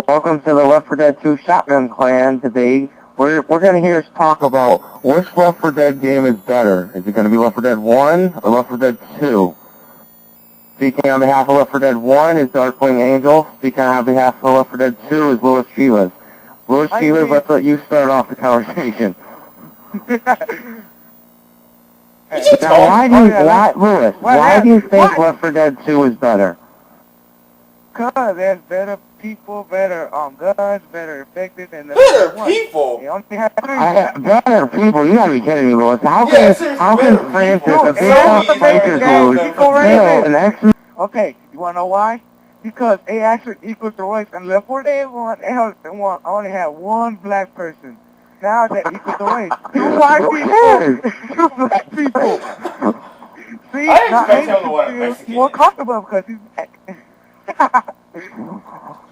Welcome to the Left 4 Dead 2 Shotgun Clan. Today, we're going to hear us talk about which Left 4 Dead game is better. Is it going to be Left 4 Dead 1 or Left 4 Dead 2? Speaking on behalf of Left 4 Dead 1 is Darkwing Angel. Speaking on behalf of Left 4 Dead 2 is Louis Chivas. Louis Chivas, let's let you start off the conversation. Now, why do you think Left 4 Dead 2 is better? Because there's better people, better guns, better effective, and better people. Better people? You gotta be kidding me, Louis. How can Francis, a big fighter dude, fail an X-Men? Okay, you wanna know why? Because A actually equals the race, and Left 4 Dead 1, only had one black person. Now that equals the race. Two white people, two black people. See, I expect him to want Mexican. More comfortable because he's black.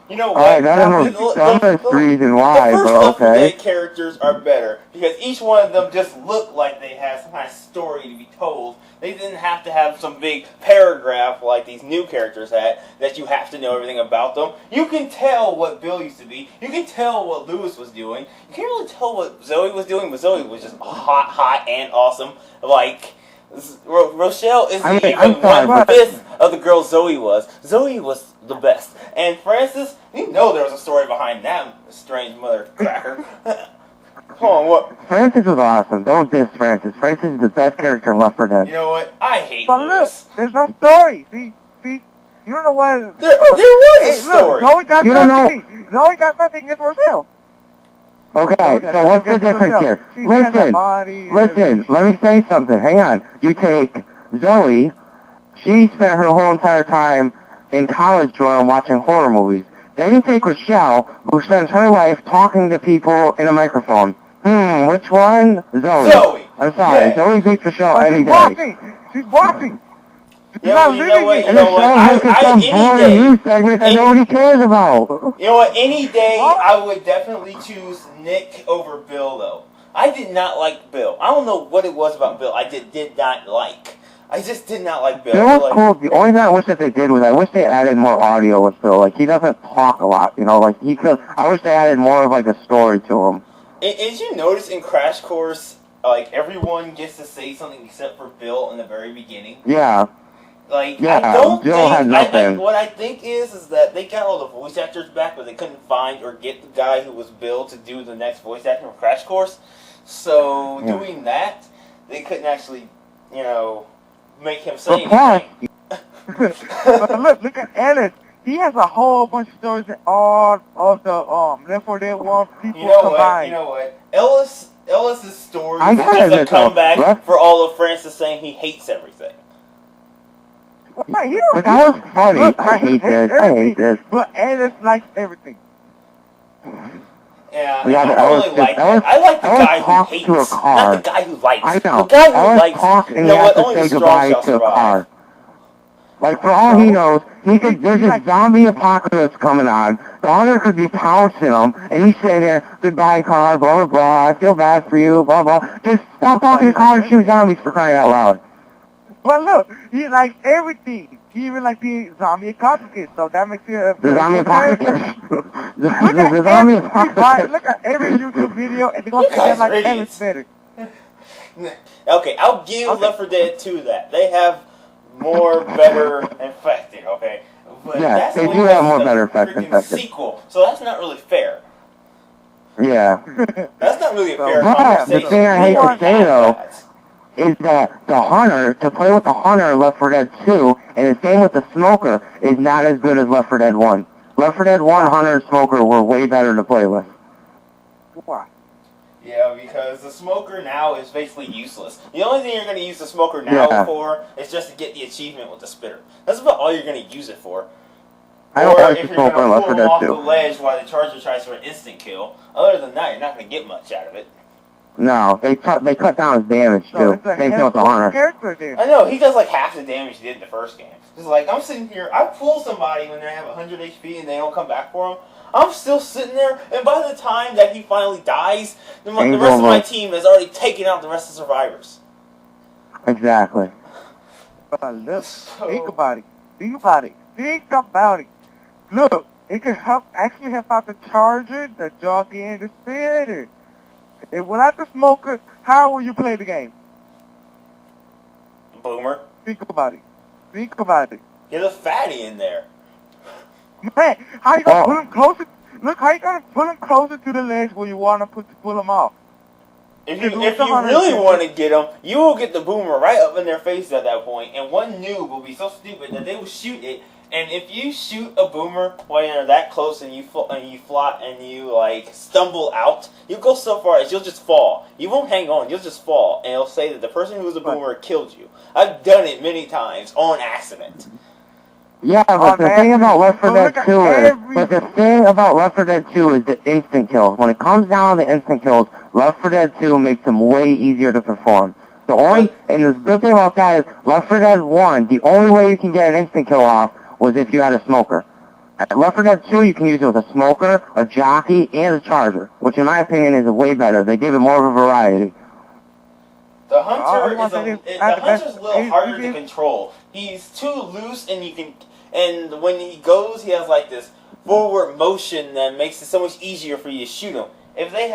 You know what? Alright, that's the reason why, but okay. The first Left 4 Dead characters are better because each one of them just looked like they had some kind of story to be told. They didn't have to have some big paragraph like these new characters had that you have to know everything about them. You can tell what Bill used to be. You can tell what Louis was doing. You can't really tell what Zoe was doing, but Zoe was just hot, and awesome. Like, Rochelle is even 1/5 of the girl Zoe was. Zoe was the best. And Francis, you know there was a story behind that strange mother cracker. Come on, what? Francis was awesome. Don't diss Francis. Francis is the best character in Left 4 Dead. You know what? I hate But look, there's no story. See, you don't know why. There was a story. Look, Zoe got nothing against Rochelle. Okay, so what's the difference here? Listen, let me say something. Hang on. You take Zoe, she spent her whole entire time in college dorm watching horror movies. Then you take Rochelle, who spends her life talking to people in a microphone. Which one? Zoe. I'm sorry, Zoe beats Rochelle any day. She's watching. Yeah, you know what? That nobody cares about. You know what? Any day, I would definitely choose Nick over Bill, though. I did not like Bill. I don't know what it was about Bill. I did not like. I just did not like Bill. Bill was cool. The only thing I wish that they did was I wish they added more audio with Bill. Like, he doesn't talk a lot, you know. Like, he could. I wish they added more of like a story to him. Did you notice in Crash Course, like everyone gets to say something except for Bill in the very beginning? Yeah. Like, yeah, I don't Bill had nothing. what I think is that they got all the voice actors back, but they couldn't find or get the guy who was Bill to do the next voice acting for Crash Course. So, doing that, they couldn't actually, you know, make him say anything. But look at Ellis. He has a whole bunch of stories in all of the Left 4 Dead 1 people combined. You know what? Ellis's story is just a comeback for all of Francis saying he hates everything. Right, he don't that was funny. I hate this. But Ellis likes everything. Yeah, I don't really like that. I like the guy who hates, not the guy who likes. I know. The guy who likes, you know what, only the strong shall survive. Like, for all he knows, there's a zombie apocalypse coming on. The hunter could be pouncing him, and he's sitting there, goodbye, car, blah, blah, blah, I feel bad for you, blah, blah. Just stop talking to car and shoot zombies for crying out loud. Well, look, he likes everything. He even likes the zombie apocalypse, so that makes you... The zombie apocalypse. The zombie apocalypse. Look at every YouTube video, and they're going to say like Ellis better. Okay, I'll give Left 4 Dead 2 that. They have more better infected, okay? But yeah, they do have more better infected. Sequel, so that's not really fair. Yeah. That's not really a fair conversation. The thing I hate to say, though, is that the hunter, to play with the hunter in Left 4 Dead 2, and the same with the smoker, is not as good as Left 4 Dead 1. Left 4 Dead 1, hunter and smoker were way better to play with. Why? Yeah, because the smoker now is basically useless. The only thing you're going to use the smoker now for is just to get the achievement with the spitter. That's about all you're going to use it for. I don't like the smoker in Left 4 Dead 2. Or if you're going to pull him off the ledge while the charger tries for an instant kill. Other than that, you're not going to get much out of it. No, they cut down his damage, too. Same thing with the hunter. I know, he does like half the damage he did in the first game. It's like, I'm sitting here, I pull somebody when they have 100 HP and they don't come back for him. I'm still sitting there, and by the time that he finally dies, the rest of my team has already taken out the rest of the survivors. Exactly. Think about it. Think about it. Look, it could actually help out the charger, the jockey, and the spinner. And without the smoker, how will you play the game? Boomer. Think about it. Think about it. Get a fatty in there. Man, how you gonna put him closer? Look, how you gonna put him closer to the legs where you want to pull him off? If you really want to get them, you will get the boomer right up in their face at that point, and one noob will be so stupid that they will shoot it. And if you shoot a boomer while you're that close and you fly and you like stumble out, you'll go so far as you'll just fall. You won't hang on, you'll just fall, and it'll say that the person who was a boomer killed you. I've done it many times on accident. Yeah, but the thing about Left 4 Dead 2 is the instant kills. When it comes down to instant kills, Left 4 Dead 2 makes them way easier to perform. And the good thing about that is, Left 4 Dead 1, the only way you can get an instant kill off was if you had a smoker. At Left 4 Dead 2, you can use it with a smoker, a jockey, and a charger, which in my opinion is way better. They give it more of a variety. The hunter is a little harder to control. He's too loose, and when he goes, he has like this forward motion that makes it so much easier for you to shoot him. If they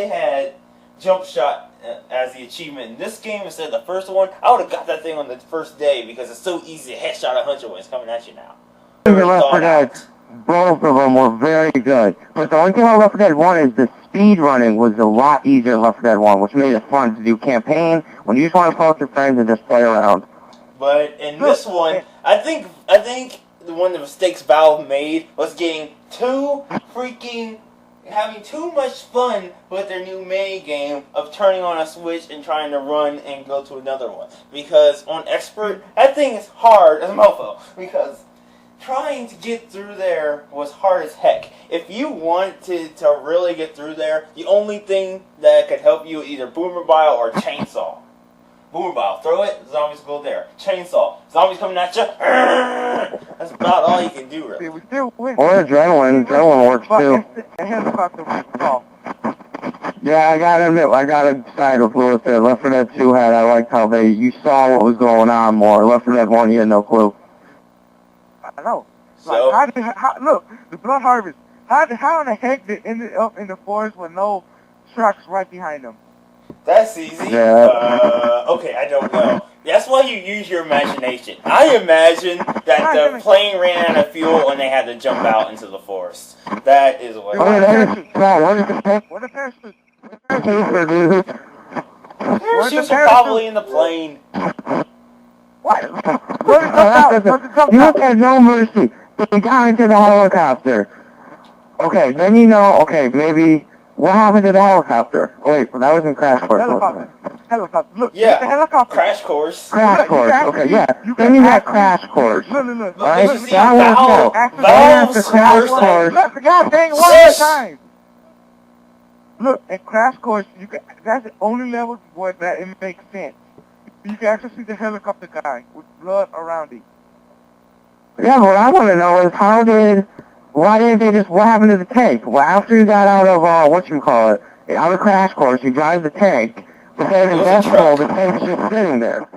had jump shot as the achievement in this game instead of the first one, I would have got that thing on the first day because it's so easy to headshot a hunter when it's coming at you now. Left 4 Dead, both of them were very good. But the only thing about Left 4 Dead 1 is the speed running was a lot easier in Left 4 Dead 1, which made it fun to do campaign when you just want to play with your friends and just play around. But in this one, I think one of the mistakes Valve made was having too much fun with their new mini game of turning on a switch and trying to run and go to another one. Because on Expert, that thing is hard as a mofo. Because trying to get through there was hard as heck. If you want to really get through there, the only thing that could help you is either Boomer Bile or Chainsaw. Boomer Bile, throw it, zombies go there. Chainsaw, zombies coming at you. That's about all you can do, really. We still win. Or adrenaline. Adrenaline works too. Yeah, I gotta admit, I gotta side with Lewis there. Left 4 Dead 2 I liked how you saw what was going on more. Left 4 Dead 1, you had no clue. I know. So, like, look, the Blood Harvest. How in the heck did it end up in the forest with no trucks right behind them? That's easy. Yeah. Okay, I don't know. That's why you use your imagination. I imagine that the plane ran out of fuel and they had to jump out into the forest. That is what. What the parachute? Parachutes are probably in the plane. What? You had no mercy. They got into the helicopter. Okay, then maybe. What happened to the helicopter? Oh, wait, that was in Crash Course. Helicopter. Look, yeah, the helicopter. Crash Course. Crash Course. Okay, yeah. Then you got Crash Course. Look. Alright, that was Valve's Crash Course. Look, the goddamn one at a time. Look, at Crash Course, that's the only level where that it makes sense. You can actually see the helicopter guy with blood around him. Yeah, but what I want to know is what happened to the tank? Well, after you got out of, out of Crash Course, you drive the tank, but then in Death Roll, the tank's just sitting there.